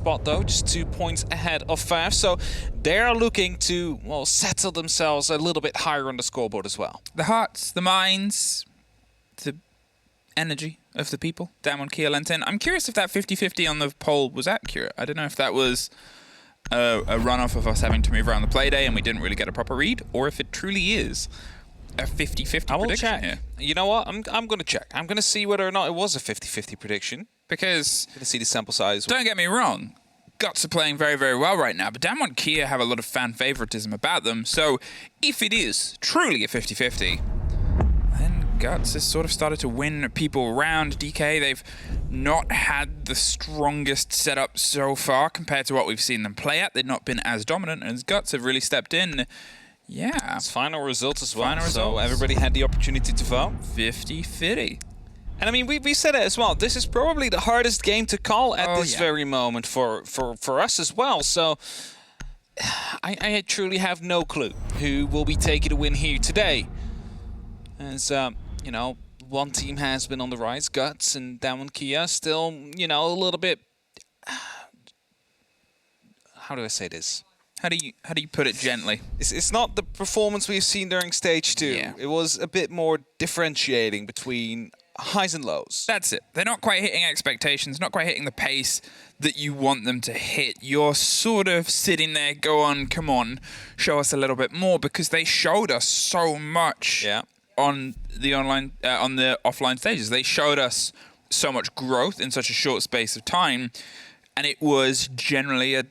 spot though, just 2 points ahead of Faf, so they're looking to, well, settle themselves a little bit higher on the scoreboard as well. The hearts, the minds, the energy of the people. DAMWON Kia lent in. I'm curious if that 50-50 on the poll was accurate. I don't know if that was a runoff of us having to move around the play day and we didn't really get a proper read, or if it truly is a 50-50 prediction check. here. You know what? I'm going to check. I'm going to see whether or not it was a 50-50 prediction. Because, I'm going to see the sample size. Don't get me wrong, Guts are playing very, very well right now, but DAMWON Kia have a lot of fan favoritism about them, so if it is truly a 50-50, then Guts has sort of started to win people around. DK, they've not had the strongest setup so far compared to what we've seen them play at. They've not been as dominant, and Guts have really stepped in. Yeah. It's final results as well, Final so results. everybody had the opportunity to vote. 50-50. And I mean, we said it as well. This is probably the hardest game to call at this very moment for us as well. So I truly have no clue who will be taking the win here today. As, you know, one team has been on the rise, Guts, and DAMWON Kia still, you know, a little bit... How do I say this? How do you put it gently? It's not the performance we've seen during Stage 2. Yeah. It was a bit more differentiating between highs and lows. That's it. They're not quite hitting expectations, not quite hitting the pace that you want them to hit. You're sort of sitting there, go on, come on, show us a little bit more, because they showed us so much on the offline stages. They showed us so much growth in such a short space of time, and it was generally an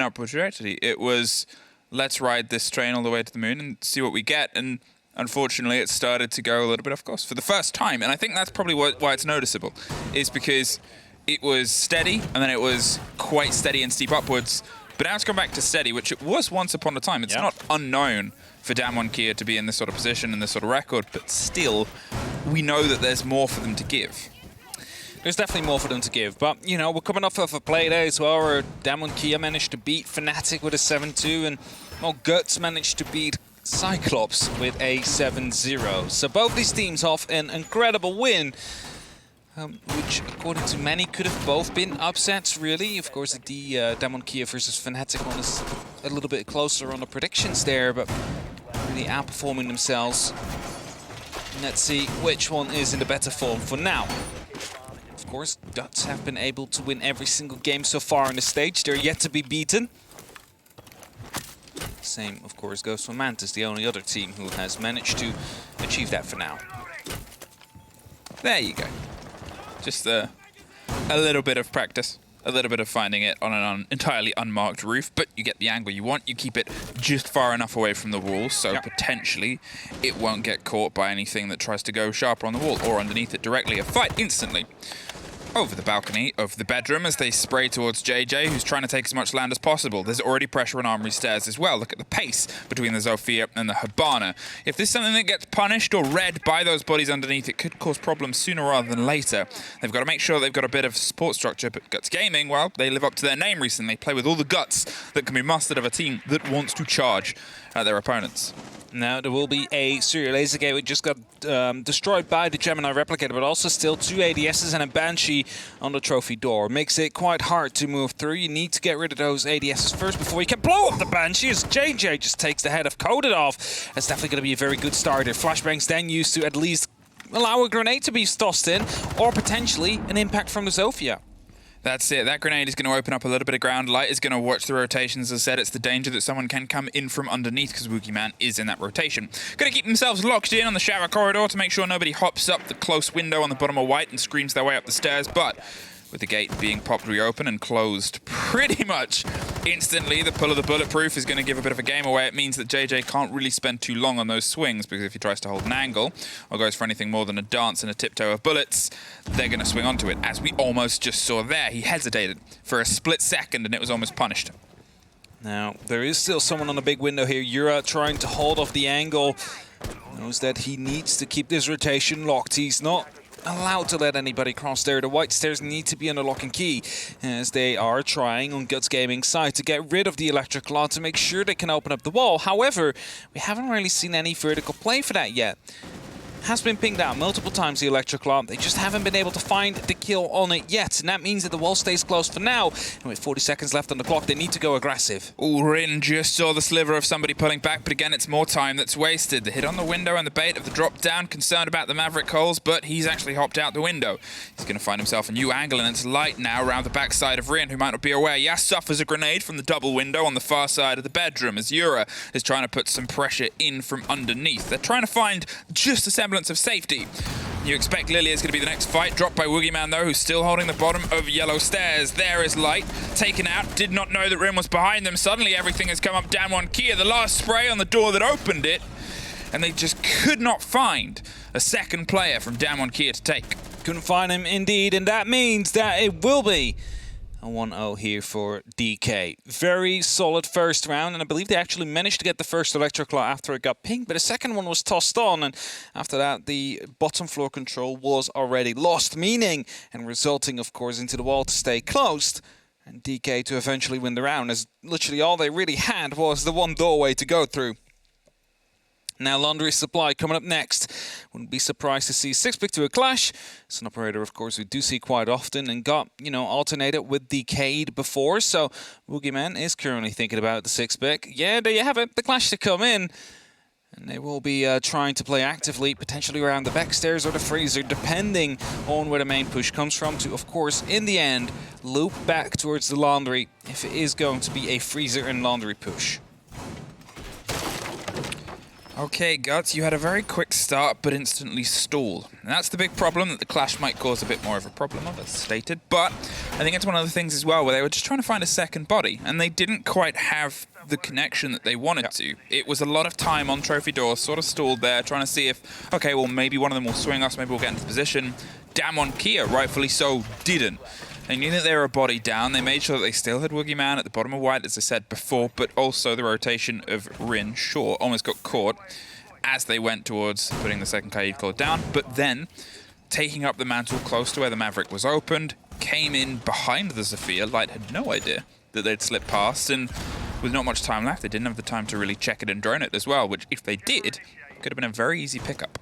upward trajectory. It was, let's ride this train all the way to the moon and see what we get, and unfortunately, it started to go a little bit off course for the first time, and I think that's probably why it's noticeable, is because it was steady, and then it was quite steady and steep upwards, but now it's gone back to steady, which it was once upon a time. It's not unknown for DAMWON Kia to be in this sort of position and this sort of record, but still, we know that there's more for them to give. There's definitely more for them to give, but, you know, we're coming off of a play day as well, where DAMWON Kia managed to beat Fnatic with a 7-2, and, well, Guts managed to beat Cyclops with a 7-0. So both these teams off an incredible win, which, according to many, could have both been upsets, really. Of course, the DAMWON Kia versus Fnatic one is a little bit closer on the predictions there, but really outperforming themselves. Let's see which one is in the better form for now. Of course, Guts have been able to win every single game so far on the stage. They're yet to be beaten. Same, of course, goes for Mantis, the only other team who has managed to achieve that for now. There you go. Just a little bit of practice, a little bit of finding it on an entirely unmarked roof, but you get the angle you want. You keep it just far enough away from the wall, so potentially it won't get caught by anything that tries to go sharper on the wall or underneath it directly. A fight instantly over the balcony of the bedroom as they spray towards JJ, who's trying to take as much land as possible. There's already pressure on Armory stairs as well. Look at the pace between the Zofia and the Hibana. If this is something that gets punished or read by those bodies underneath, it could cause problems sooner rather than later. They've got to make sure they've got a bit of support structure, but Guts Gaming, well, they live up to their name recently. Play with all the guts that can be mustered of a team that wants to charge at their opponents. Now, there will be a serial laser gate which just got destroyed by the Gemini Replicator, but also still 2 ADSs and a Banshee on the trophy door. Makes it quite hard to move through. You need to get rid of those ADSs first before you can blow up the Banshee, as JJ just takes the head of Coded off. That's definitely going to be a very good starter. Flashbangs then used to at least allow a grenade to be tossed in, or potentially an impact from the Zofia. That's it. That grenade is going to open up a little bit of ground. Light is going to watch the rotations. As I said, it's the danger that someone can come in from underneath because Wookieman is in that rotation. Going to keep themselves locked in on the shower corridor to make sure nobody hops up the close window on the bottom of white and screams their way up the stairs. But with the gate being popped reopen and closed pretty much instantly, the pull of the bulletproof is going to give a bit of a game away. It means that JJ can't really spend too long on those swings, because if he tries to hold an angle or goes for anything more than a dance and a tiptoe of bullets, they're going to swing onto it, as we almost just saw there. He hesitated for a split second and it was almost punished. Now, there is still someone on the big window here. Yura trying to hold off the angle. Knows that he needs to keep this rotation locked. He's not allowed to let anybody cross there. The white stairs need to be under lock and key, as they are trying on Guts Gaming's side to get rid of the electric law to make sure they can open up the wall. However, we haven't really seen any vertical play for that yet. has been pinged out multiple times, the Electroclaw. They just haven't been able to find the kill on it yet, and that means that the wall stays closed for now. And with 40 seconds left on the clock, they need to go aggressive. Rin just saw the sliver of somebody pulling back, but again, it's more time that's wasted. The hit on the window and the bait of the drop down, concerned about the Maverick holes, but he's actually hopped out the window. He's going to find himself a new angle, and it's light now around the backside of Rin, who might not be aware. Yas suffers a grenade from the double window on the far side of the bedroom as Yura is trying to put some pressure in from underneath. They're trying to find just a semblance of safety. You expect Lilia is going to be the next fight. Dropped by Woogieman, though, who's still holding the bottom of yellow stairs. There is Light. Taken out. Did not know that Rim was behind them. Suddenly, everything has come up. DAMWON Kia, the last spray on the door that opened it. And they just could not find a second player from DAMWON Kia to take. Couldn't find him, indeed. And that means that it will be a 1-0 here for DK. Very solid first round, and I believe they actually managed to get the first Electroclaw after it got pinged, but the second one was tossed on, and after that, the bottom floor control was already lost, meaning, and resulting, of course, into the wall to stay closed, and DK to eventually win the round, as literally all they really had was the one doorway to go through. Now Laundry Supply coming up next. Wouldn't be surprised to see 6-pick to a clash. It's an operator, of course, we do see quite often and got, alternated with Decade before. So Woogieman is currently thinking about the 6-pick. Yeah, there you have it. The clash to come in. And they will be trying to play actively, potentially around the backstairs or the freezer, depending on where the main push comes from, to, of course, in the end, loop back towards the laundry if it is going to be a freezer and laundry push. Okay, Guts, you had a very quick start, but instantly stalled. And that's the big problem that the clash might cause a bit more of a problem of, as stated. But I think it's one of the things as well where they were just trying to find a second body, and they didn't quite have the connection that they wanted to. It was a lot of time on Trophy Door, sort of stalled there, trying to see if, okay, well, maybe one of them will swing us, maybe we'll get into position. DAMWON Kia, rightfully so, didn't. They knew that they were a body down. They made sure that they still had Woogieman at the bottom of white, as I said before, but also the rotation of Rin, sure, almost got caught as they went towards putting the second Kaid Claw down, but then taking up the mantle close to where the Maverick was opened, came in behind the Zephyr. Light had no idea that they'd slip past, and with not much time left, they didn't have the time to really check it and drone it as well, which, if they did, could have been a very easy pickup.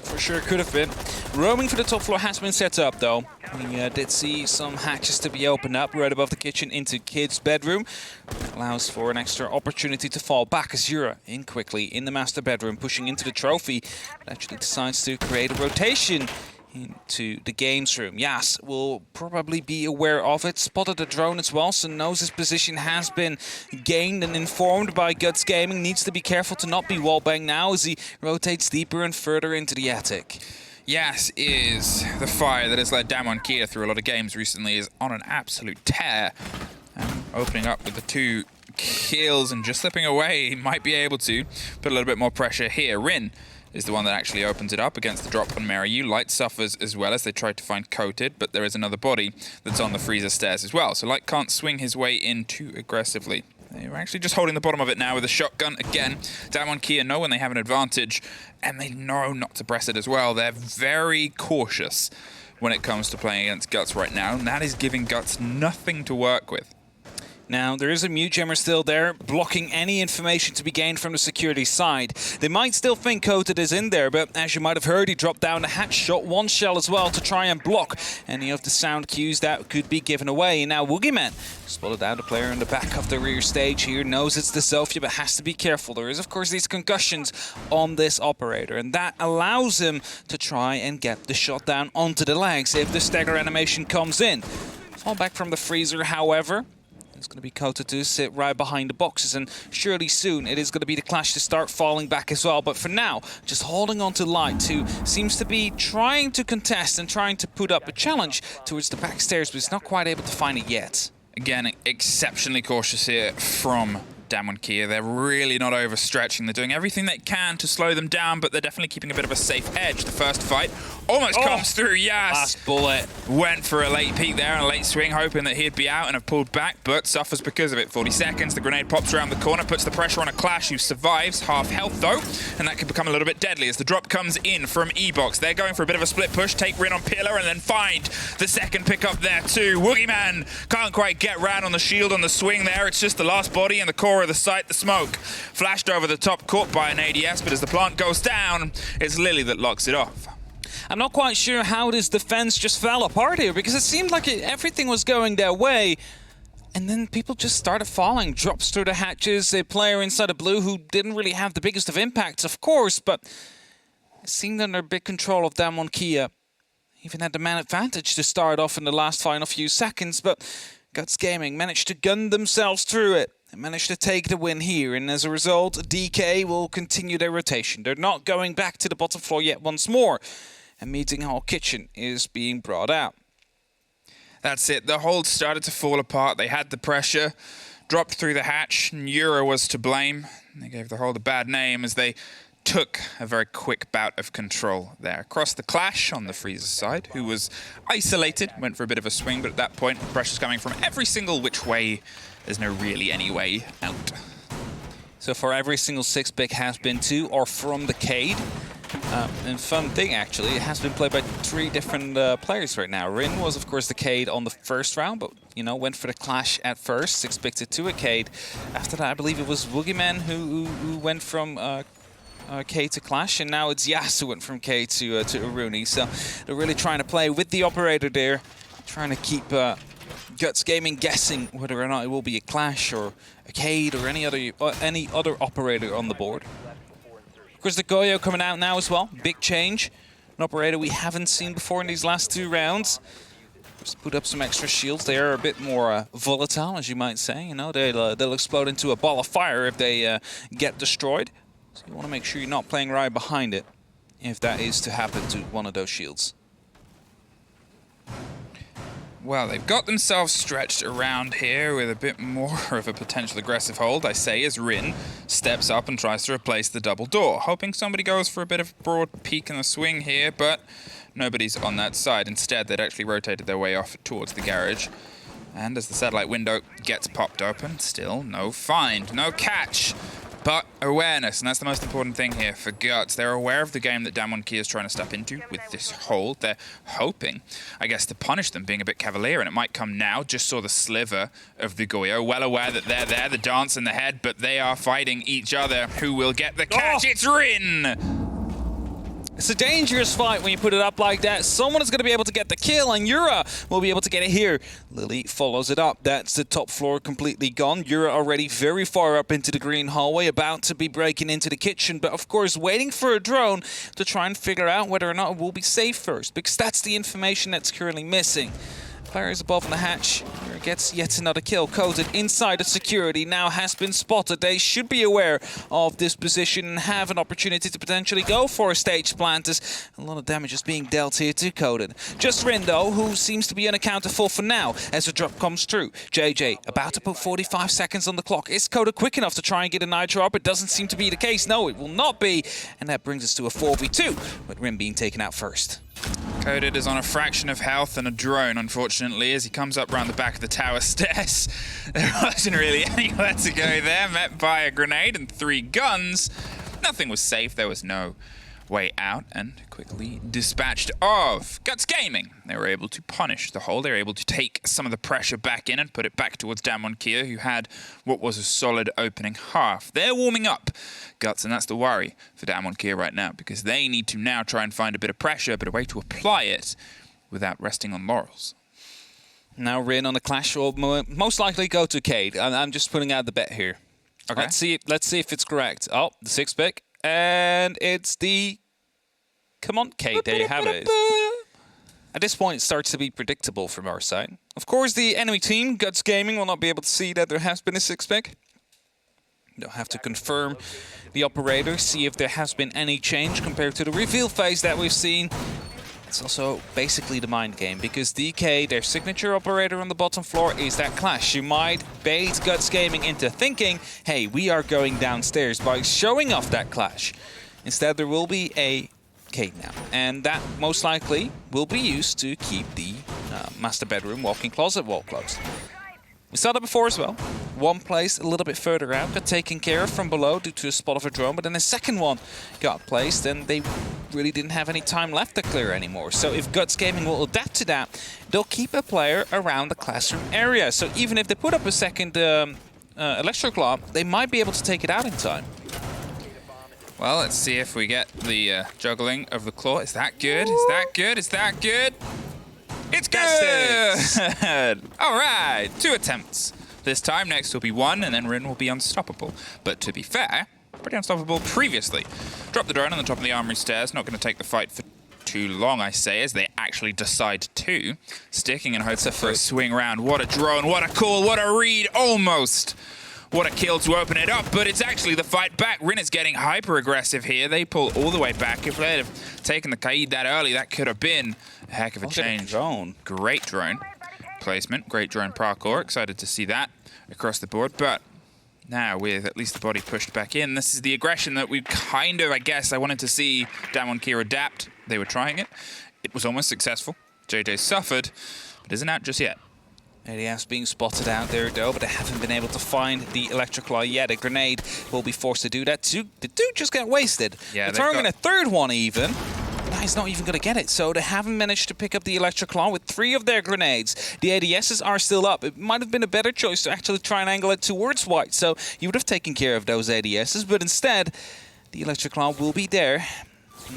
For sure, could have been. Roaming for the top floor has been set up, though. We did see some hatches to be opened up right above the kitchen into Kid's bedroom. That allows for an extra opportunity to fall back as Yura in quickly in the master bedroom, pushing into the trophy, but actually decides to create a rotation into the games room. Yas will probably be aware of it, spotted the drone as well, so knows his position has been gained and informed by Guts Gaming. Needs to be careful to not be wallbanged now as he rotates deeper and further into the attic. Yas is the fire that has led DAMWON Kia through a lot of games recently, is on an absolute tear. Opening up with the 2 kills and just slipping away, he might be able to put a little bit more pressure here. Rin is the one that actually opens it up against the drop on Mariu. Light suffers as well as they try to find Coated, but there is another body that's on the freezer stairs as well. So Light can't swing his way in too aggressively. They're actually just holding the bottom of it now with a shotgun. Again, DAMWON Kia know when they have an advantage, and they know not to press it as well. They're very cautious when it comes to playing against Guts right now, and that is giving Guts nothing to work with. Now, there is a mute jammer still there, blocking any information to be gained from the security side. They might still think Coated is in there, but as you might have heard, he dropped down the hatch, shot 1 shell as well to try and block any of the sound cues that could be given away. Now, Woogieman spotted out a player in the back of the rear stage here, knows it's the Sophia, but has to be careful. There is, of course, these concussions on this operator, and that allows him to try and get the shot down onto the legs if the stagger animation comes in. Fall back from the freezer, however. It's going to be Coated to sit right behind the boxes, and surely soon it is going to be the clash to start falling back as well. But for now, just holding on to Light, who seems to be trying to contest and trying to put up a challenge towards the backstairs, but is not quite able to find it yet. Again, exceptionally cautious here from DAMWON Kia. They're really not overstretching. They're doing everything they can to slow them down, but they're definitely keeping a bit of a safe edge. The first fight Almost comes through, yes. Last bullet. Went for a late peek there and a late swing, hoping that he'd be out and have pulled back, but suffers because of it. 40 seconds, the grenade pops around the corner, puts the pressure on a Clash who survives, half health though, and that could become a little bit deadly as the drop comes in from E-Box. They're going for a bit of a split push, take Rin on Pillar, and then find the second pick up there too. Woogieman can't quite get round on the shield on the swing there. It's just the last body in the core of the site. The smoke flashed over the top, caught by an ADS, but as the plant goes down, it's Lily that locks it off. I'm not quite sure how this defense just fell apart here, because it seemed like everything was going their way, and then people just started falling. Drops through the hatches, a player inside of blue who didn't really have the biggest of impacts, of course, but it seemed under big control of DAMWON Kia. Even had the man advantage to start off in the last final few seconds, but Guts Gaming managed to gun themselves through it and managed to take the win here, and as a result, DK will continue their rotation. They're not going back to the bottom floor yet once more. And Meeting Hall Kitchen is being brought out. That's it. The hold started to fall apart. They had the pressure, dropped through the hatch. Neura was to blame. They gave the hold a bad name as they took a very quick bout of control there. Across the Clash on the Freezer side, who was isolated, went for a bit of a swing, but at that point, the pressure's coming from every single which way. There's no really any way out. So for every single 6-pick has been to or from the Cade. And fun thing, actually, it has been played by 3 different players right now. Rin was, of course, the Cade on the first round, but, you know, went for the Clash at first, 6-picked it to a Cade. After that, I believe it was Woogieman who went from Cade to Clash, and now it's Yas who went from Cade to Aruni. So they're really trying to play with the operator there, trying to keep Guts Gaming guessing whether or not it will be a Clash or a Cade or any other operator on the board. Of course, the Goyo coming out now as well. Big change. An operator we haven't seen before in these last 2 rounds. Just put up some extra shields. They are a bit more volatile, as you might say. You know, they'll explode into a ball of fire if they get destroyed. So you want to make sure you're not playing right behind it, if that is to happen to one of those shields. Well, they've got themselves stretched around here with a bit more of a potential aggressive hold, I say, as Rin steps up and tries to replace the double door, hoping somebody goes for a bit of broad peek in the swing here, but nobody's on that side. Instead, they'd actually rotated their way off towards the garage. And as the satellite window gets popped open, still no find, no catch. But awareness, and that's the most important thing here for Guts. They're aware of the game that DAMWON Kia is trying to step into with this hold. They're hoping, I guess, to punish them, being a bit cavalier, and it might come now. Just saw the sliver of the Goyo, well aware that they're there, the dance in the head, but they are fighting each other. Who will get the catch? Oh. It's Rin! It's a dangerous fight when you put it up like that. Someone is going to be able to get the kill, and Yura will be able to get it here. Lily follows it up. That's the top floor completely gone. Yura already very far up into the green hallway, about to be breaking into the kitchen, but of course waiting for a drone to try and figure out whether or not it will be safe first, because that's the information that's currently missing. Players above on the hatch. Yura gets yet another kill. Coded inside the security. Now has been spotted. They should be aware of this position and have an opportunity to potentially go for a stage plant. As a lot of damage is being dealt here to Coded. Just Rin, though, who seems to be unaccounted for now as the drop comes through. JJ about to put 45 seconds on the clock. Is Coded quick enough to try and get a nitro up? It doesn't seem to be the case. No, it will not be. And that brings us to a 4v2, with Rin being taken out first. Coded is on a fraction of health and a drone, unfortunately, as he comes up around the back of the tower stairs. There wasn't really anywhere to go there, met by a grenade and 3 guns. Nothing was safe, there was no way out, and quickly dispatched of Guts Gaming. They were able to punish the hole. They were able to take some of the pressure back in and put it back towards DAMWON Kia, who had what was a solid opening half. They're warming up, Guts, and that's the worry for DAMWON Kia right now, because they need to now try and find a bit of pressure, but a way to apply it without resting on laurels. Now Rin on the Clash will most likely go to Cade. I'm just putting out the bet here. Okay. Let's see if it's correct. Oh, the 6-pick. And it's the... Come on, Cade, there you have it. At this point, it starts to be predictable from our side. Of course, the enemy team, Guts Gaming, will not be able to see that there has been a 6-pick. They'll have to confirm the operator, see if there has been any change compared to the reveal phase that we've seen. It's also basically the mind game, because DK, their signature operator on the bottom floor, is that Clash. You might bait Guts Gaming into thinking, hey, we are going downstairs by showing off that Clash. Instead, there will be a Cade now. And that most likely will be used to keep the master bedroom walk-in closet wall closed. We saw that before as well. One placed a little bit further out, got taken care of from below due to a spot of a drone, but then the second one got placed and they really didn't have any time left to clear anymore. So if Guts Gaming will adapt to that, they'll keep a player around the classroom area. So even if they put up a second Electroclaw, they might be able to take it out in time. Well, let's see if we get the juggling of the claw. Is that good? Is that good? Is that good? It's good! All right, 2 attempts. This time, next will be 1, and then Rin will be unstoppable. But to be fair, pretty unstoppable previously. Drop the drone on the top of the armory stairs. Not going to take the fight for too long, I say, as they actually decide to. Sticking and hopes for a swing round. What a drone, what a call, what a read, almost. What a kill to open it up, but it's actually the fight back. Rin is getting hyper-aggressive here. They pull all the way back. If they'd have taken the Kaid that early, that could have been a heck of a change. Drone. Great drone placement, great drone parkour. Excited to see that across the board, but now with at least the body pushed back in, this is the aggression that we kind of, I guess, I wanted to see DAMWON Kia adapt. They were trying it. It was almost successful. JJ suffered, but isn't out just yet. ADS being spotted out there though, but they haven't been able to find the Electroclaw yet. A grenade will be forced to do that too. The dude just got wasted. Yeah, they're throwing in a third one even. Now he's not even going to get it, so they haven't managed to pick up the Electroclaw with 3 of their grenades. The ADSs are still up. It might have been a better choice to actually try and angle it towards White, so you would have taken care of those ADSs, but instead, the Electroclaw will be there.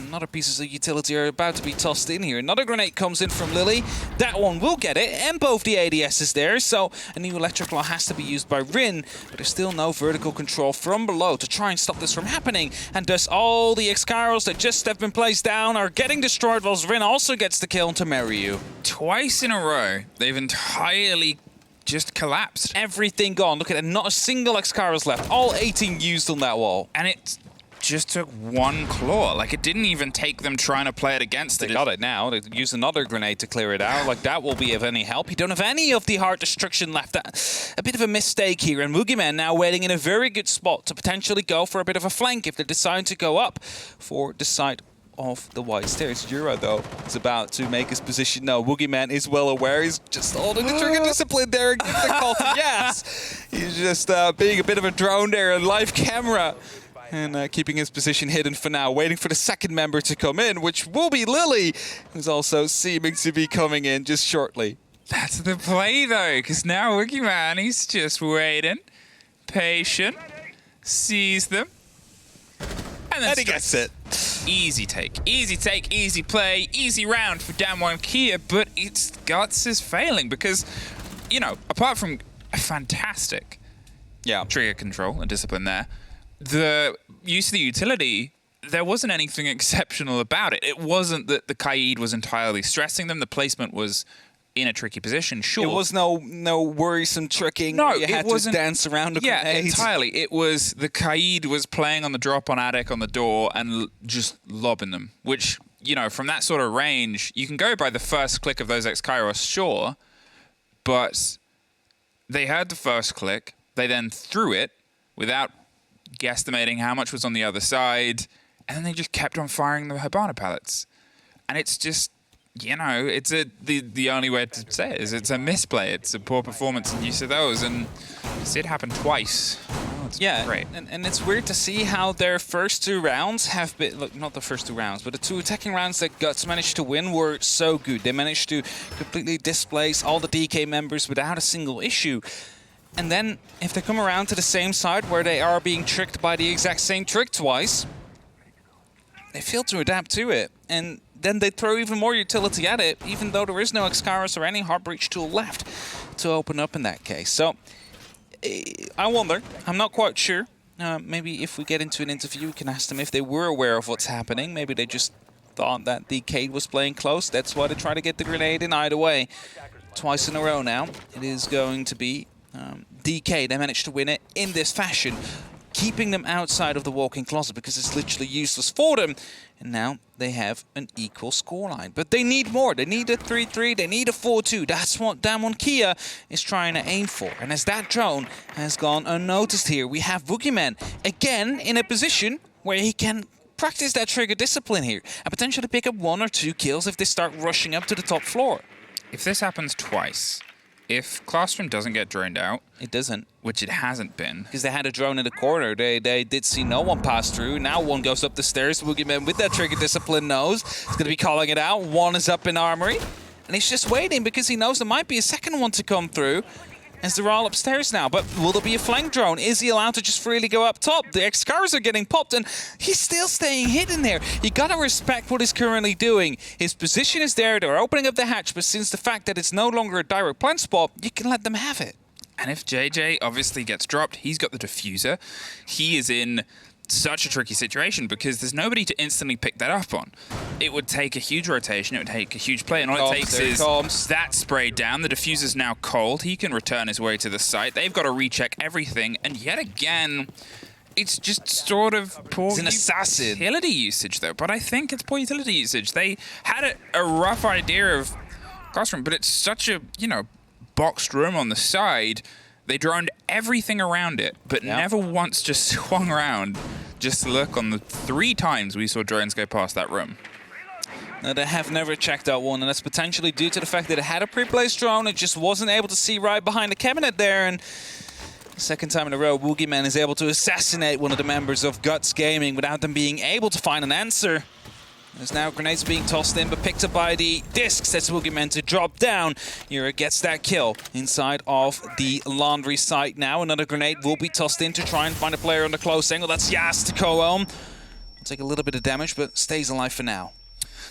Another pieces of utility are about to be tossed in here. Another grenade comes in from Lily. That one will get it, and both the ADS is there, so a new Electroclaw has to be used by Rin, but there's still no vertical control from below to try and stop this from happening, and thus all the Excaliburs that just have been placed down are getting destroyed, whilst Rin also gets the kill to Mariu. Twice in a row, they've entirely just collapsed. Everything gone. Look at it, not a single Excaliburs left. All 18 used on that wall. And it just took 1 claw. Like, it didn't even take them trying to play it against it. They got it now. They use another grenade to clear it out. Like, that will be of any help. You don't have any of the heart destruction left. A bit of a mistake here. And Boogeyman now waiting in a very good spot to potentially go for a bit of a flank if they decide to go up for the side of the white stairs. Jura, though, is about to make his position known. Boogeyman is well aware. He's just holding the trigger discipline there and giving the call to yes. He's just being a bit of a drone there, a live camera. And keeping his position hidden for now, waiting for the second member to come in, which will be Lily, who's also seeming to be coming in just shortly. That's the play, though, because now Boogeyman, he's just waiting, patient, sees them, and then he gets it. Easy take, easy play, easy round for DAMWON Kia, but it's Guts is failing because, you know, apart from a fantastic trigger control and discipline there, the use of the utility, there wasn't anything exceptional about it. It wasn't that the Kaid was entirely stressing them. The placement was in a tricky position, sure. It was no worrisome tricking. No, you had to dance around the grenade. Yeah, entirely. It was the Kaid was playing on the drop on Attic on the door and just lobbing them, which, you know, from that sort of range, you can go by the first click of those X-Kairos, sure, but they heard the first click, they then threw it without guesstimating how much was on the other side, and then they just kept on firing the Habana pellets. And it's just, you know, it's the only way to say it is it's a misplay. It's a poor performance in use of those, and you see it happen twice. Oh, it's great. And it's weird to see how their first 2 rounds have been, look, not the first 2 rounds, but the 2 attacking rounds that Guts managed to win were so good. They managed to completely displace all the DK members without a single issue. And then, if they come around to the same side where they are being tricked by the exact same trick twice, they fail to adapt to it. And then they throw even more utility at it, even though there is no Excaliburs or any Heart Breach tool left to open up in that case. So, I wonder. I'm not quite sure. Maybe if we get into an interview, we can ask them if they were aware of what's happening. Maybe they just thought that the Kaid was playing close. That's why they try to get the grenade in. Either way, twice in a row now, it is going to be DK. They managed to win it in this fashion, keeping them outside of the walk-in closet because it's literally useless for them. And now they have an equal scoreline. But they need more. They need a 3-3. They need a 4-2. That's what DAMWON Kia is trying to aim for. And as that drone has gone unnoticed here, we have Boogeyman again in a position where he can practice that trigger discipline here and potentially pick up 1 or 2 kills if they start rushing up to the top floor. If this happens twice, if Classroom doesn't get droned out... It doesn't. Which it hasn't been. Because they had a drone in the corner. They did see no one pass through. Now one goes up the stairs. Boogeyman with that trigger discipline knows. He's going to be calling it out. One is up in armory. And he's just waiting because he knows there might be a second one to come through. As they're all upstairs now. But will there be a flank drone? Is he allowed to just freely go up top? The X-Cars are getting popped and he's still staying hidden there. You gotta respect what he's currently doing. His position is there, they're opening up the hatch, but since the fact that it's no longer a direct plant spot, you can let them have it. And if JJ obviously gets dropped, he's got the diffuser. He is in such a tricky situation because there's nobody to instantly pick that up on. It would take a huge rotation, it would take a huge play, and all it takes is that spray down. The diffuser's now cold. He can return his way to the site. They've got to recheck everything, and yet again, it's just sort of poor utility usage, though. But I think it's poor utility usage. They had a rough idea of Classroom, but it's such a, you know, boxed room on the side. They droned everything around it, but never once just swung around just to look on the 3 times we saw drones go past that room. No, they have never checked out one, and that's potentially due to the fact that it had a pre-placed drone. It just wasn't able to see right behind the cabinet there, and second time in a row, Boogeyman is able to assassinate one of the members of Guts Gaming without them being able to find an answer. There's now grenades being tossed in, but picked up by the discs. That's Boogeyman to drop down. Yura gets that kill inside of the laundry site now. Another grenade will be tossed in to try and find a player on the close angle. That's Yas to Koom. Will take a little bit of damage, but stays alive for now.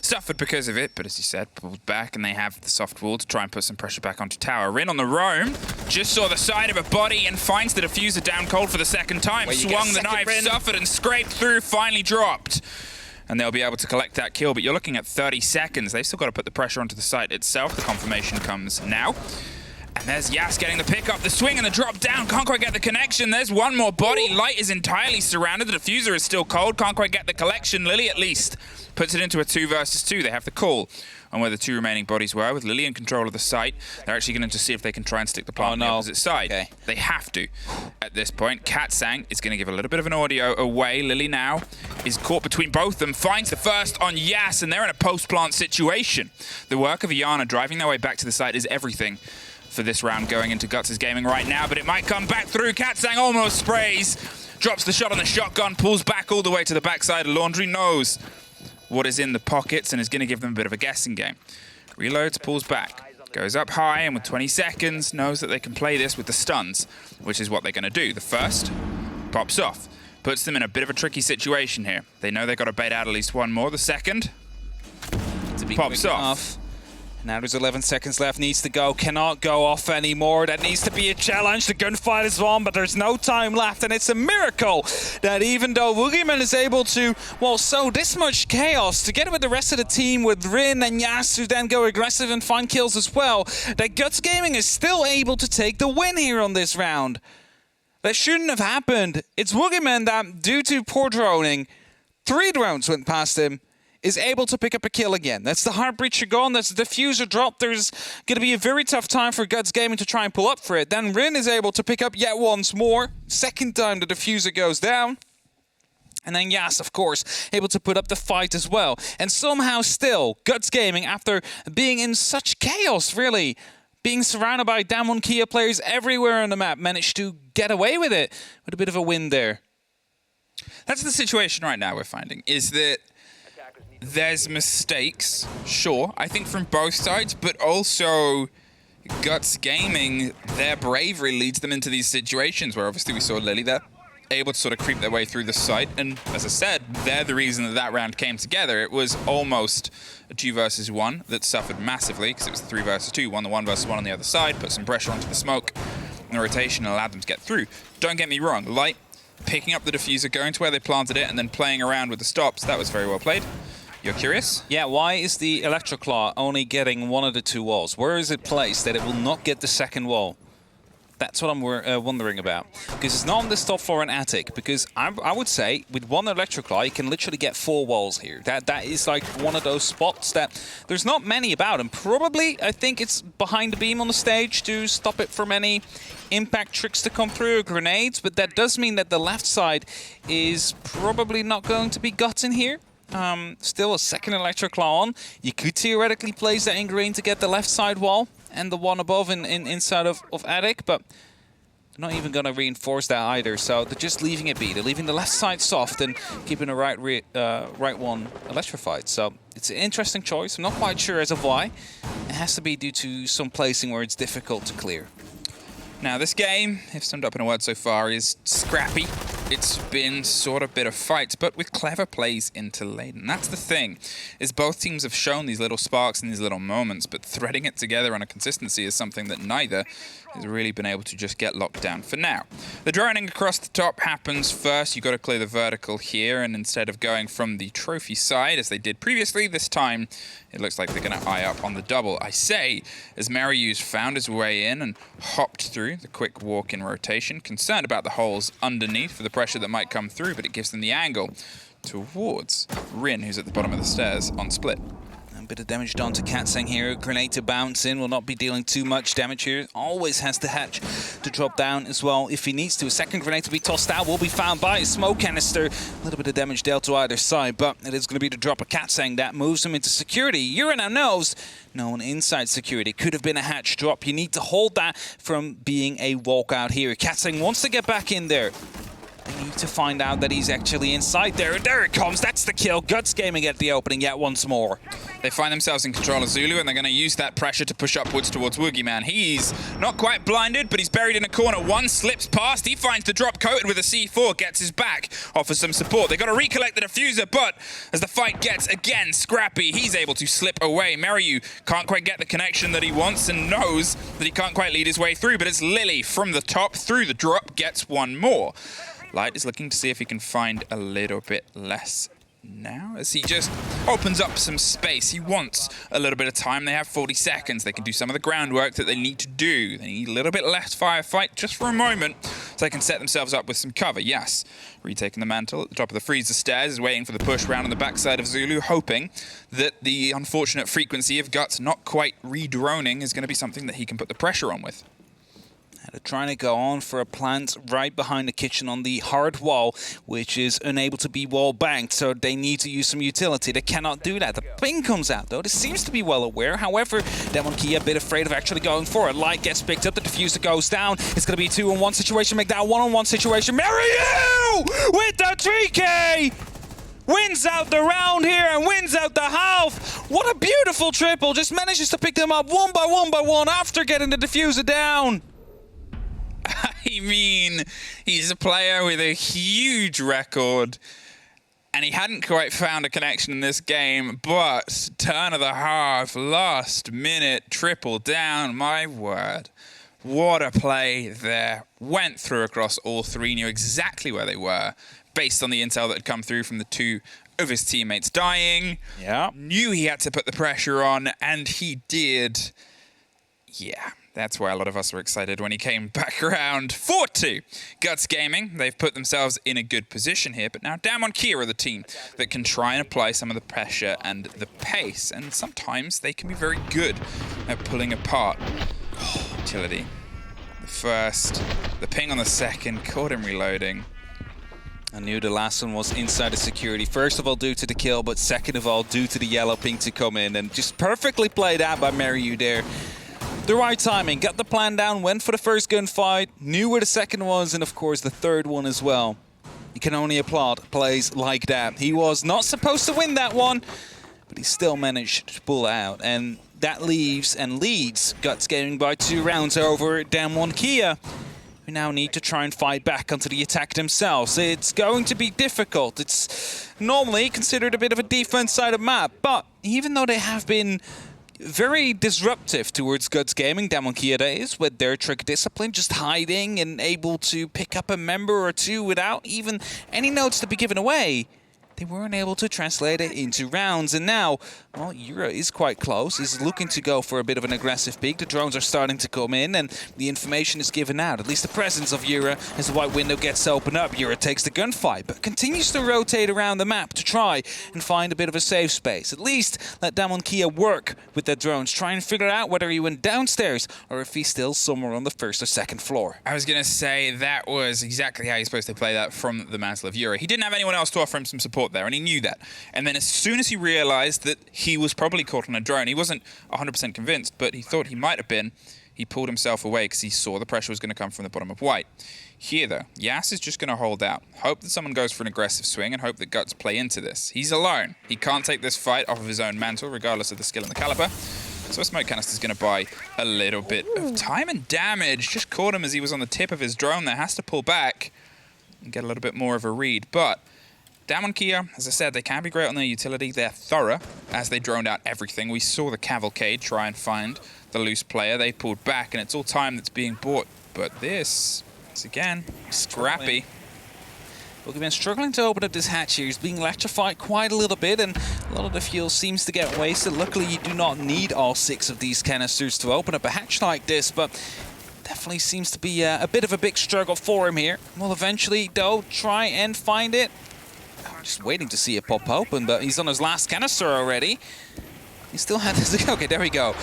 Suffered because of it, but as you said, pulled back, and they have the soft wall to try and put some pressure back onto tower. Rin on the roam, just saw the side of a body and finds the diffuser down cold for the second time. Swung the knife, suffered and scraped through, finally dropped. And they'll be able to collect that kill, but you're looking at 30 seconds. They've still got to put the pressure onto the site itself. The confirmation comes now. And there's Yas getting the pick up, the swing and the drop down. Can't quite get the connection. There's one more body. Light is entirely surrounded. The diffuser is still cold. Can't quite get the collection. Lily at least puts it into a 2 versus 2. They have the call on where the 2 remaining bodies were. With Lily in control of the site, they're actually going to see if they can try and stick the plant on the opposite side. Okay. They have to at this point. Katsang is going to give a little bit of an audio away. Lily now is caught between both of them, finds the first on Yas, and they're in a post-plant situation. The work of Iana driving their way back to the site is everything for this round going into Guts' Gaming right now, but it might come back through. Katsang almost sprays, drops the shot on the shotgun, pulls back all the way to the backside of Laundry, knows what is in the pockets and is going to give them a bit of a guessing game. Reloads, pulls back, goes up high, and with 20 seconds, knows that they can play this with the stuns, which is what they're going to do. The first pops off, puts them in a bit of a tricky situation here. They know they've got to bait out at least one more. The second pops off. Now there's 11 seconds left, needs to go, cannot go off anymore. That needs to be a challenge. The gunfight is on, but there's no time left, and it's a miracle that even though Boogeyman is able to, well, sow this much chaos, together with the rest of the team, with Rin and Yas, who then go aggressive and find kills as well, that Guts Gaming is still able to take the win here on this round. That shouldn't have happened. It's Boogeyman that, due to poor droning, 3 drones went past him, is able to pick up a kill again. That's the heart breacher gone, that's the diffuser drop. There's going to be a very tough time for Guts Gaming to try and pull up for it. Then Rin is able to pick up yet once more. Second time the diffuser goes down. And then Yas, of course, able to put up the fight as well. And somehow still, Guts Gaming, after being in such chaos, really, being surrounded by DAMWON Kia players everywhere on the map, managed to get away with it with a bit of a win there. That's the situation right now we're finding, is that there's mistakes, sure, I think from both sides, but also Guts Gaming, their bravery leads them into these situations where obviously we saw Lily there, able to sort of creep their way through the site, and as I said, they're the reason that that round came together. It was almost a 2 versus 1 that suffered massively, because it was 3 versus 2, won the 1 versus 1 on the other side, put some pressure onto the smoke, and the rotation allowed them to get through. Don't get me wrong, Light picking up the diffuser, going to where they planted it, and then playing around with the stops, that was very well played. You're curious? Yeah, why is the Electroclaw only getting one of the 2 walls? Where is it placed that it will not get the second wall? That's what I'm wondering about. Because it's not on this top floor in attic. Because I would say with one Electroclaw, you can literally get 4 walls here. That is like one of those spots that there's not many about. And probably, I think it's behind the beam on the stage to stop it from any impact tricks to come through, or grenades. But that does mean that the left side is probably not going to be gotten here. Still a second Electroclaw on. You could theoretically place that in green to get the left side wall and the one above inside of attic, but they're not even going to reinforce that either. So they're just leaving it be. They're leaving the left side soft and keeping the right one electrified. So it's an interesting choice. I'm not quite sure as of why. It has to be due to some placing where it's difficult to clear. Now this game, if summed up in a word so far, is scrappy. It's been sort of bit of fights, but with clever plays interlaid. And that's the thing, is both teams have shown these little sparks and these little moments, but threading it together on a consistency is something that neither has really been able to just get locked down for now. The droning across the top happens first. You've got to clear the vertical here, and instead of going from the trophy side, as they did previously, this time it looks like they're going to eye up on the double. I say, as Mariu's found his way in and hopped through the quick walk in rotation, concerned about the holes underneath for the pressure that might come through, but it gives them the angle towards Rin, who's at the bottom of the stairs on split. A bit of damage done to Katsang here. Grenade to bounce in, will not be dealing too much damage here. Always has the hatch to drop down as well if he needs to. A second grenade to be tossed out will be found by a smoke canister. A little bit of damage dealt to either side, but it is going to be the drop of Katsang that moves him into security. Yura now knows no one inside security. Could have been a hatch drop. You need to hold that from being a walkout here. Katsang wants to get back in there. They need to find out that he's actually inside there. And there it comes. That's the kill. Guts Gaming at the opening yet once more. They find themselves in control of Zulu, and they're going to use that pressure to push upwards towards Woogieman. He's not quite blinded, but he's buried in a corner. One slips past. He finds the drop coated with a C4, gets his back, offers some support. They've got to recollect the diffuser, but as the fight gets, again, scrappy, he's able to slip away. Mariu can't quite get the connection that he wants and knows that he can't quite lead his way through, but it's Lily from the top through the drop, gets one more. Light is looking to see if he can find a little bit less now as he just opens up some space. He wants a little bit of time. They have 40 seconds. They can do some of the groundwork that they need to do. They need a little bit less firefight just for a moment so they can set themselves up with some cover. Yes, retaking the mantle at the top of the freezer stairs is waiting for the push round on the backside of Zulu, hoping that the unfortunate frequency of Guts not quite re-droning is going to be something that he can put the pressure on with. They're trying to go on for a plant right behind the kitchen on the hard wall, which is unable to be wall banked, so they need to use some utility. They cannot do that. The ping comes out, though. This seems to be well aware. However, DAMWON Kia a bit afraid of actually going for it. Light gets picked up. The diffuser goes down. It's going to be a 2-on-1 situation. Make that a 1-on-1 situation. Mariu with the 3K! Wins out the round here and wins out the half. What a beautiful triple. Just manages to pick them up one by one after getting the diffuser down. I mean, he's a player with a huge record, and he hadn't quite found a connection in this game, but turn of the half, last minute, triple down, my word. What a play there. Went through across all three, knew exactly where they were, based on the intel that had come through from the two of his teammates dying. Yeah. Knew he had to put the pressure on, and he did. Yeah. That's why a lot of us were excited when he came back around. 4-2. Guts Gaming, they've put themselves in a good position here, but now DAMWON Kia are the team that can try and apply some of the pressure and the pace, and sometimes they can be very good at pulling apart. Utility. The first, the ping on the second, caught him reloading. I knew the last one was inside the security. First of all, due to the kill, but second of all, due to the yellow ping to come in, and just perfectly played out by Mariu there. The right timing, got the plan down, went for the first gunfight, knew where the second was, and of course the third one as well. You can only applaud plays like that. He was not supposed to win that one, but he still managed to pull out. And that leaves and leads Guts Gaming by 2 rounds over DAMWON Kia. We now need to try and fight back onto the attack themselves. It's going to be difficult. It's normally considered a bit of a defense-sided map, but even though they have been very disruptive towards Guts Gaming, DAMWON Kia is, with their trick discipline, just hiding and able to pick up a member or two without even any notes to be given away. they weren't able to translate it into rounds. And now, well, Yura is quite close. He's looking to go for a bit of an aggressive peek. The drones are starting to come in, and the information is given out. At least the presence of Yura as the white window gets opened up. Yura takes the gunfight, but continues to rotate around the map to try and find a bit of a safe space. At least let DAMWON Kia work with the drones, try and figure out whether he went downstairs or if he's still somewhere on the first or second floor. I was going to say that was exactly how you're supposed to play that from the mantle of Yura. He didn't have anyone else to offer him some support there, and he knew that. And then as soon as he realized that he was probably caught on a drone, he wasn't 100% convinced, but he thought he might have been, he pulled himself away because he saw the pressure was going to come from the bottom of white. Here, though, Yas is just going to hold out, hope that someone goes for an aggressive swing, and hope that Guts play into this. He's alone. He can't take this fight off of his own mantle, regardless of the skill and the caliber. So a smoke canister is going to buy a little bit of time and damage. Just caught him as he was on the tip of his drone there. Has to pull back and get a little bit more of a read. But DAMWON Kia, as I said, they can be great on their utility. They're thorough as they droned out everything. We saw the Cavalcade try and find the loose player. They pulled back, and it's all time that's being bought. But this is, again, scrappy. Boogeyman struggling to open up this hatch here. He's being electrified quite a little bit, and a lot of the fuel seems to get wasted. Luckily, you do not need all 6 of these canisters to open up a hatch like this, but definitely seems to be a bit of a big struggle for him here. We'll eventually, though, try and find it. Just waiting to see it pop open, but he's on his last canister already. He still had this. Okay, there we go.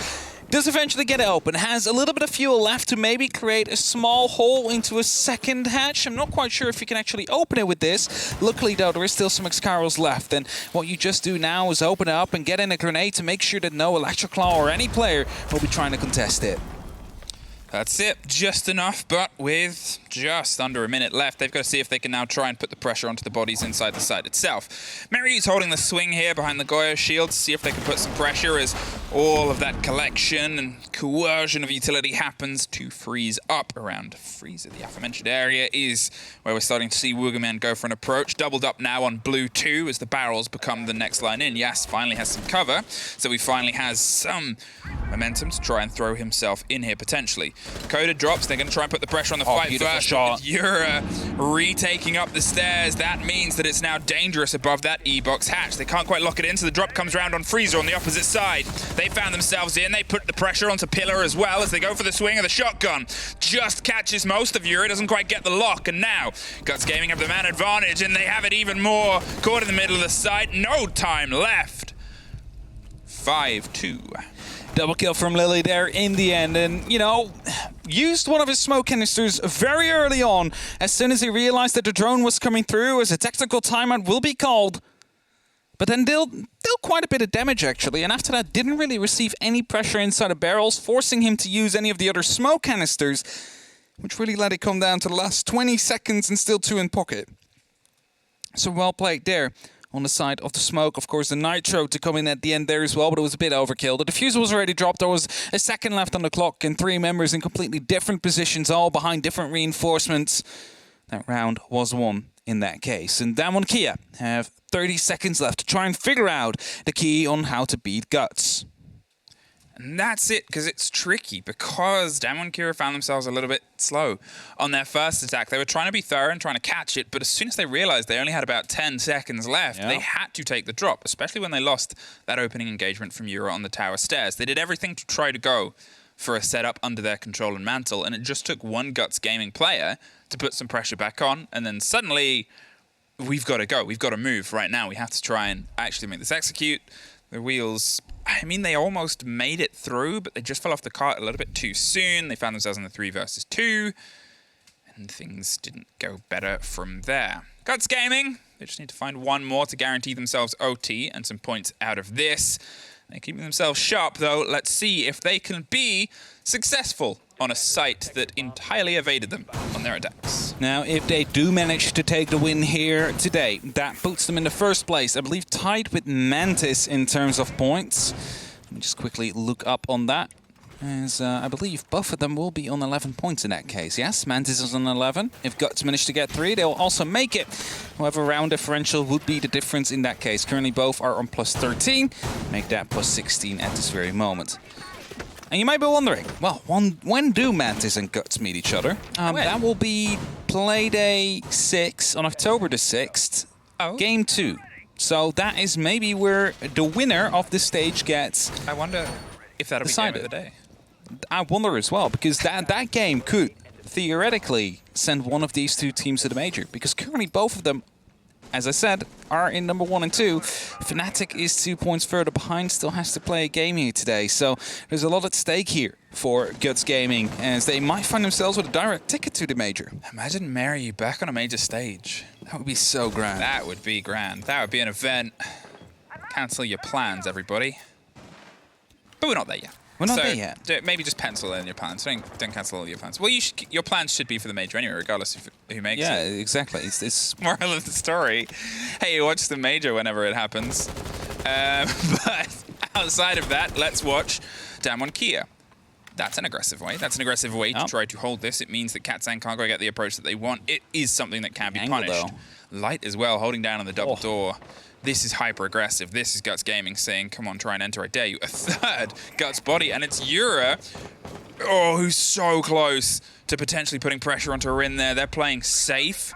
Does eventually get it open. Has a little bit of fuel left to maybe create a small hole into a second hatch. I'm not quite sure if you can actually open it with this. Luckily, though, there is still some Excaros left. And what you just do now is open it up and get in a grenade to make sure that no Electroclaw or any player will be trying to contest it. That's it, just enough, but with just under a minute left, they've got to see if they can now try and put the pressure onto the bodies inside the site itself. Mary's holding the swing here behind the Goyo shield to see if they can put some pressure as all of that collection and coercion of utility happens to freeze up around Freezer. The aforementioned area is where we're starting to see Woogerman go for an approach. Doubled up now on blue 2 as the barrels become the next line in. Yas finally has some cover, so he finally has some momentum to try and throw himself in here potentially. Coda drops, they're going to try and put the pressure on the fight first. Shot. Yura retaking up the stairs. That means that it's now dangerous above that E-box hatch. They can't quite lock it in, so the drop comes round on Freezer on the opposite side. They found themselves in. They put the pressure onto Pillar as well as they go for the swing of the shotgun. Just catches most of Yura, doesn't quite get the lock, and now Guts Gaming have the man advantage, and they have it even more. Caught in the middle of the site, no time left. 5-2. Double kill from Lily there in the end, and, you know, used one of his smoke canisters very early on as soon as he realized that the drone was coming through as a technical timeout will be called. But then dealt quite a bit of damage, actually, and after that didn't really receive any pressure inside the barrels, forcing him to use any of the other smoke canisters, which really let it come down to the last 20 seconds and still 2 in pocket. So well played there. On the side of the smoke, of course, the nitro to come in at the end there as well, but it was a bit overkill. The diffuser was already dropped. There was a second left on the clock and 3 members in completely different positions, all behind different reinforcements. That round was won in that case. And DAMWON Kia have 30 seconds left to try and figure out the key on how to beat Guts. And that's it, because it's tricky, because DAMWON Kia found themselves a little bit slow on their first attack. They were trying to be thorough and trying to catch it, but as soon as they realized they only had about 10 seconds left, they had to take the drop, especially when they lost that opening engagement from Yura on the tower stairs. They did everything to try to go for a setup under their control and mantle, and it just took one Guts Gaming player to put some pressure back on, and then suddenly, we've got to go. We've got to move right now. We have to try and actually make this execute. The wheels, I mean, they almost made it through, but they just fell off the cart a little bit too soon. They found themselves in the 3 versus 2, and things didn't go better from there. Guts Gaming, they just need to find one more to guarantee themselves OT and some points out of this. They're keeping themselves sharp, though. Let's see if they can be successful on a site that entirely evaded them on their attacks. Now, if they do manage to take the win here today, that puts them in the first place, I believe tied with Mantis in terms of points. Let me just quickly look up on that, as I believe both of them will be on 11 points in that case. Yes, Mantis is on 11. If Guts manage to get 3, they'll also make it. However, round differential would be the difference in that case. Currently, both are on plus 13. Make that plus 16 at this very moment. And you might be wondering, well, when do Mantis and Guts meet each other? That will be Playday 6 on October the 6th. Oh. Game 2 So that is maybe where the winner of this stage gets I wonder if that'll decided. be game of the day. I wonder as well, because that game could theoretically send one of these two teams to the major, because currently both of them, as I said, are in number 1 and 2. Fnatic is 2 points further behind, still has to play a game here today. So there's a lot at stake here for Guts Gaming, as they might find themselves with a direct ticket to the major. Imagine Mary back on a major stage. That would be so grand. That would be grand. That would be an event. Cancel your plans, everybody. But we're not there yet. We're not there yet. Maybe just pencil in your plans. Don't cancel all your plans. Well, your plans should be for the major anyway, regardless of who makes it. Yeah, exactly. It's moral of the story. Hey, you watch the major whenever it happens. But outside of that, let's watch DAMWON Kia. That's an aggressive way. That's an aggressive way to try to hold this. It means that Katzan can't go get the approach that they want. It is something that can be punished. Light as well, holding down on the double door. This is hyper-aggressive. This is Guts Gaming saying, come on, try and enter, I dare you. A third Guts body, and it's Yura, who's so close to potentially putting pressure onto Rin there. They're playing safe,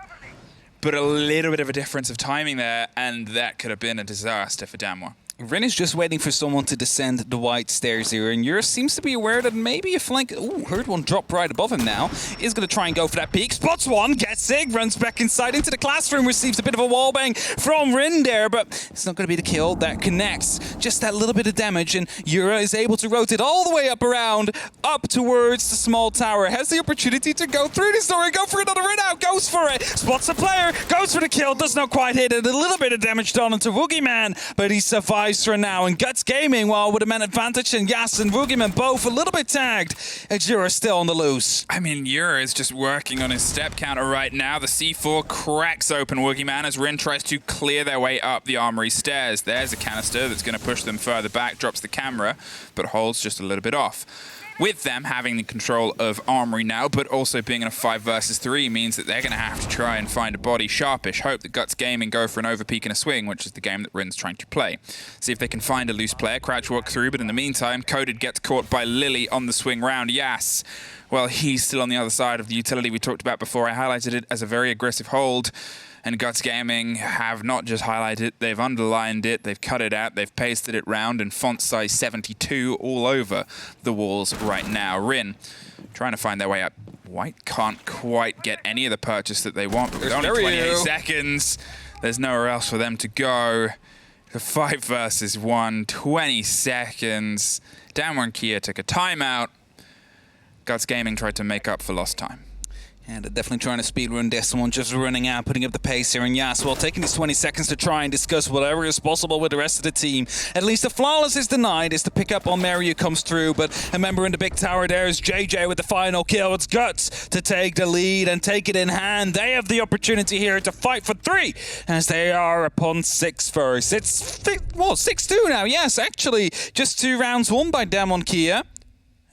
but a little bit of a difference of timing there, and that could have been a disaster for DAMWON. Rin is just waiting for someone to descend the white stairs here, and Yura seems to be aware that maybe a flank... Ooh, heard one drop right above him now. Is going to try and go for that peek. Spots one, gets Sig, runs back inside into the classroom, receives a bit of a wallbang from Rin there, but it's not going to be the kill that connects. Just that little bit of damage, and Yura is able to rotate all the way up around, up towards the small tower. Has the opportunity to go through this door and go for another Rin out. Goes for it. Spots a player, goes for the kill, does not quite hit it. A little bit of damage done onto Woogieman, but he survives for now, and Guts Gaming, while with a man advantage, and Yas and Woogieman both a little bit tagged, and Yura's still on the loose. I mean, Yura is just working on his step counter right now. The C4 cracks open Woogieman as Rin tries to clear their way up the armory stairs. There's a canister that's going to push them further back, drops the camera, but holds just a little bit off. With them having the control of Armory now, but also being in a 5 versus 3 means that they're going to have to try and find a body. Sharpish hope that Guts Gaming go for an overpeak and a swing, which is the game that Rin's trying to play. See if they can find a loose player, crouch walk through, but in the meantime, Coded gets caught by Lily on the swing round. Yas, well, he's still on the other side of the utility we talked about before. I highlighted it as a very aggressive hold. And Guts Gaming have not just highlighted it, they've underlined it, they've cut it out, they've pasted it round in font size 72 all over the walls right now. Rin trying to find their way up. White can't quite get any of the purchase that they want, but with only 28 seconds, there's nowhere else for them to go. The 5 versus 1, 20 seconds. DAMWON Kia took a timeout. Guts Gaming tried to make up for lost time. And they're definitely trying to speedrun this one, just running out, putting up the pace here. And Yas, well, taking these 20 seconds to try and discuss whatever is possible with the rest of the team. At least the flawless is denied, is the pickup on Mary who comes through. But a member in the big tower there is JJ with the final kill. It's Guts to take the lead and take it in hand. They have the opportunity here to fight for 3, as they are upon 6 first. It's, well, 6-2 now. Yes, actually, just 2 rounds won by DAMWON Kia.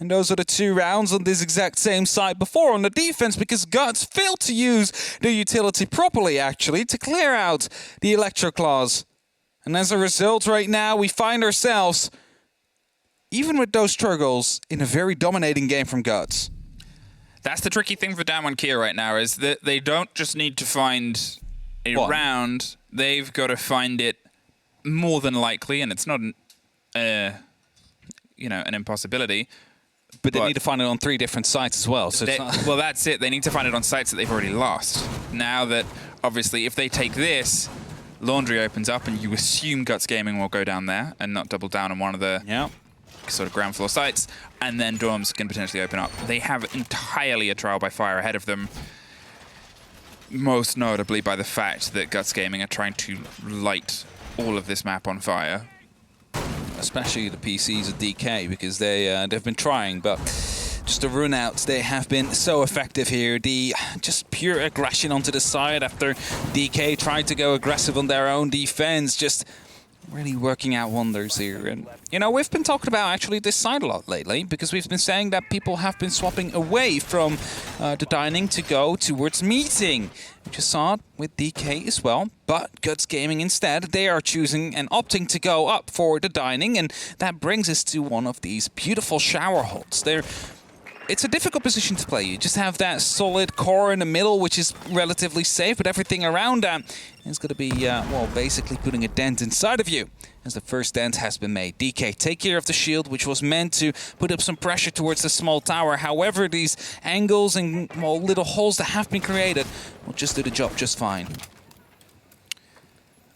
And those are the 2 rounds on this exact same side before on the defense, because Guts failed to use the utility properly, actually, to clear out the Electro Claws. And as a result, right now, we find ourselves, even with those struggles, in a very dominating game from Guts. That's the tricky thing for DAMWON Kia right now, is that they don't just need to find a round, they've got to find it more than likely, and it's not an impossibility. But they need to find it on 3 different sites as well. So well, that's it. They need to find it on sites that they've already lost. Now that, obviously, if they take this, Laundry opens up, and you assume Guts Gaming will go down there and not double down on one of the sort of ground floor sites, and then Dorms can potentially open up. They have entirely a trial by fire ahead of them, most notably by the fact that Guts Gaming are trying to light all of this map on fire. Especially the PCs of DK, because they've been trying, but just the run outs, they have been so effective here. The just pure aggression onto the side after DK tried to go aggressive on their own defense, just really working out wonders here. And you know, we've been talking about actually this side a lot lately, because we've been saying that people have been swapping away from the dining to go towards meeting. We just saw it with DK as well, but Guts Gaming instead, they are choosing and opting to go up for the dining, and that brings us to one of these beautiful shower holds. They're it's a difficult position to play. You just have that solid core in the middle, which is relatively safe, but everything around that is going to be, well, basically putting a dent inside of you, as the first dent has been made. DK, take care of the shield, which was meant to put up some pressure towards the small tower. However, these angles and, well, little holes that have been created will just do the job just fine.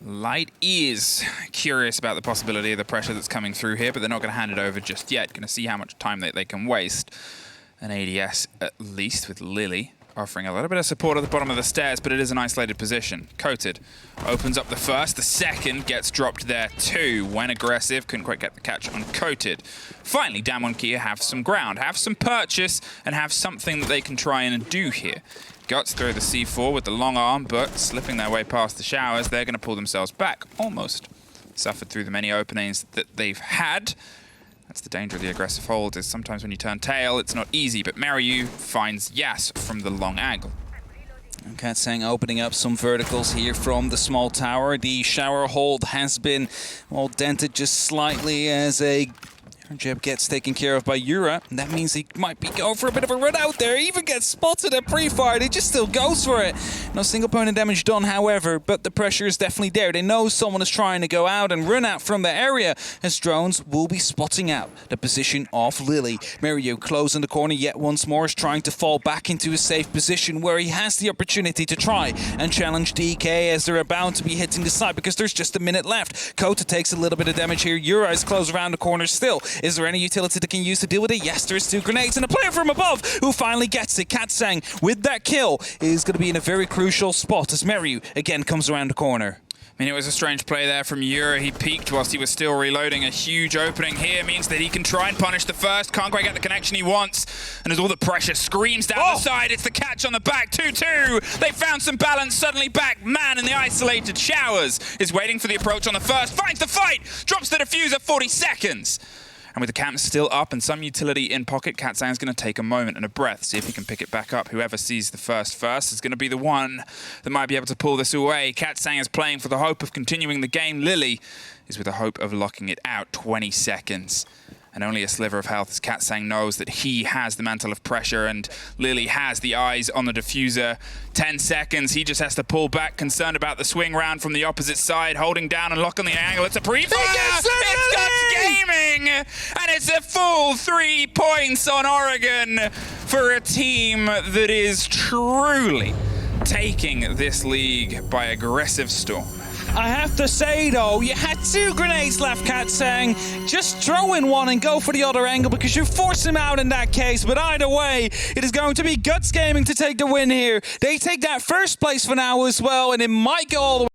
Light is curious about the possibility of the pressure that's coming through here, but they're not going to hand it over just yet. Going to see how much time they can waste. An ADS at least, with Lily offering a little bit of support at the bottom of the stairs, but it is an isolated position. Coated opens up the first, the second gets dropped there too. When aggressive, couldn't quite get the catch on Coated. Finally, DAMWON Kia have some ground, have some purchase, and have something that they can try and do here. Guts throw the C4 with the long arm, but slipping their way past the showers, they're going to pull themselves back, almost. Suffered through the many openings that they've had. That's the danger of the aggressive hold, is sometimes when you turn tail, it's not easy, but Mariu finds Yas from the long angle. Katsang opening up some verticals here from the small tower. The shower hold has been, well, dented just slightly as a jab gets taken care of by Yura. And that means he might be going for a bit of a run out there. He even gets spotted at pre-fire. He just still goes for it. No single point of damage done, however, but the pressure is definitely there. They know someone is trying to go out and run out from the area, as drones will be spotting out the position of Lily. Mario close in the corner yet once more, is trying to fall back into a safe position where he has the opportunity to try and challenge DK as they're about to be hitting the side, because there's just a minute left. Kota takes a little bit of damage here. Yura is close around the corner still. Is there any utility they can use to deal with it? Yes, there's 2 grenades and a player from above who finally gets it. Katsang with that kill is going to be in a very crucial spot as Mario again comes around the corner. I mean, it was a strange play there from Yura. He peeked whilst he was still reloading. A huge opening here means that he can try and punish the first. Can't quite get the connection he wants. And as all the pressure screams down the side, it's the catch on the back. 2-2. They found some balance. Suddenly back. Man in the isolated showers is waiting for the approach on the first. Finds the fight. Drops the diffuser. 40 seconds. And with the camp still up and some utility in pocket, Katsang's going to take a moment and a breath, see if he can pick it back up. Whoever sees the first is going to be the one that might be able to pull this away. Katsang is playing for the hope of continuing the game. Lily is with the hope of locking it out. 20 seconds. And only a sliver of health, as Katsang knows that he has the mantle of pressure and Lily has the eyes on the diffuser. 10 seconds, he just has to pull back, concerned about the swing round from the opposite side, holding down and locking the angle. It's a pre-fire! It's Guts Gaming! And it's a full 3 points on Oregon for a team that is truly taking this league by aggressive storm. I have to say, though, you had 2 grenades left, Katsang. Just throw in one and go for the other angle, because you force him out in that case. But either way, it is going to be Guts Gaming to take the win here. They take that first place for now as well, and it might go all the way.